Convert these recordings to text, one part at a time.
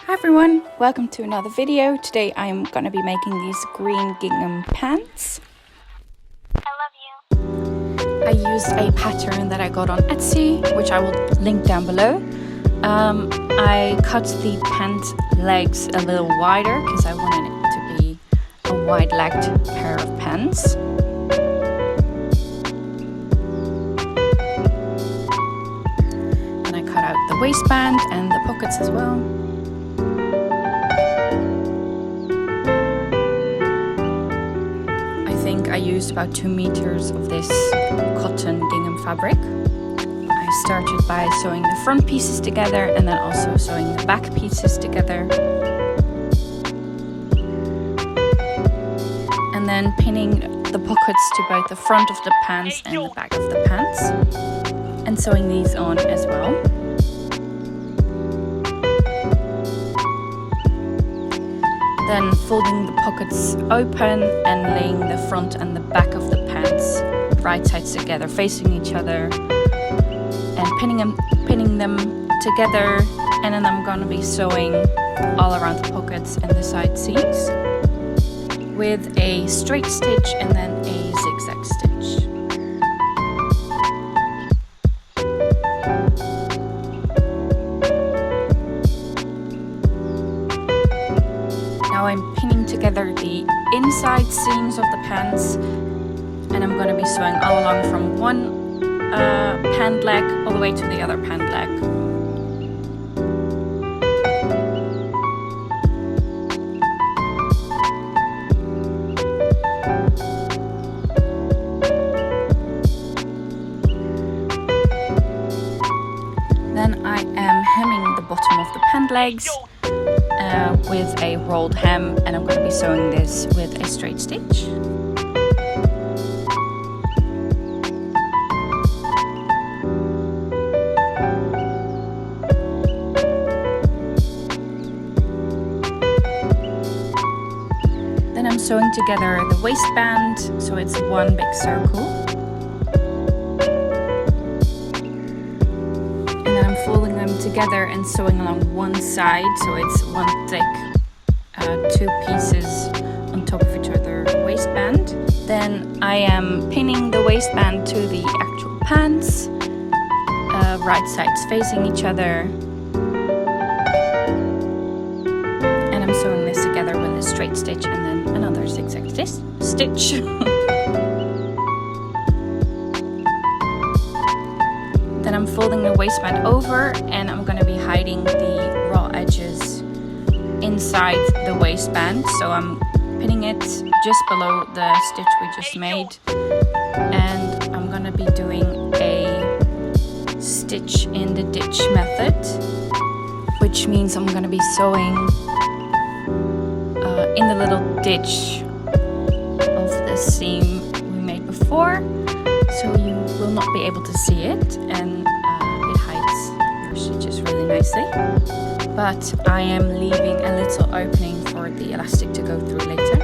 Hi everyone, welcome to another video. Today I am going to be making these green gingham pants. I love you. I used a pattern that I got on Etsy, which I will link down below. I cut the pant legs a little wider because I wanted it to be a wide-legged pair of pants. And I cut out the waistband and the pockets as well. I used about 2 meters of this cotton gingham fabric. I started by sewing the front pieces together and then also sewing the back pieces together. And then pinning the pockets to both the front of the pants and the back of the pants. And sewing these on as well. Then folding the pockets open and laying the front and the back of the pants right sides together, facing each other, and pinning them together. And then I'm gonna be sewing all around the pockets and the side seams with a straight stitch and then a zigzag stitch. Now I'm pinning together the inside seams of the pants, and I'm going to be sewing all along from one pant leg all the way to the other pant leg. Then I am hemming the bottom of the pant legs with a rolled hem, and I'm going to be sewing this with a straight stitch. Then I'm sewing together the waistband, so it's one big circle. Folding them together and sewing along one side, so it's one thick 2 pieces on top of each other waistband. Then I am pinning the waistband to the actual pants, right sides facing each other, and I'm sewing this together with a straight stitch and then another zigzag stitch. Then I'm folding the waistband over, and I'm going to be hiding the raw edges inside the waistband. So I'm pinning it just below the stitch we just made, and I'm going to be doing a stitch in the ditch method, which means I'm going to be sewing in the little ditch of the seam we made before. So you will not be able to see it, and it hides your stitches really nicely. But I am leaving a little opening for the elastic to go through later.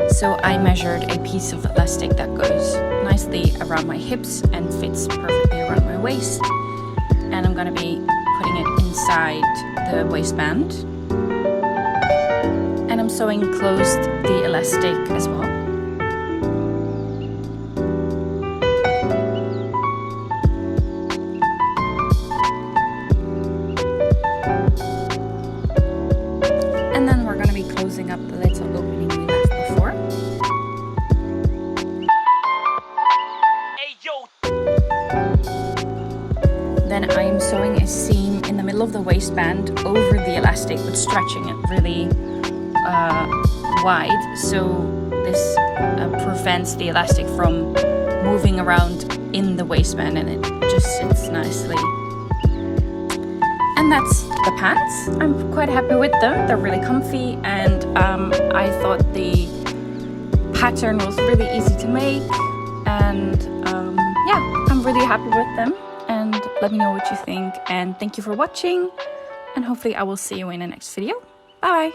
So I measured a piece of elastic that goes nicely around my hips and fits perfectly around my waist. And I'm going to be putting it inside the waistband. And I'm sewing closed the elastic as well. And then we're going to be closing up the little opening we left before. Then I am sewing a seam in the middle of the waistband over the elastic, but stretching it really wide, so this prevents the elastic from moving around in the waistband, and it just sits nicely. And that's the pants. I'm quite happy with them. They're really comfy, and I thought the pattern was really easy to make, and yeah, I'm really happy with them. And let me know what you think, and thank you for watching, and hopefully I will see you in the next video. Bye!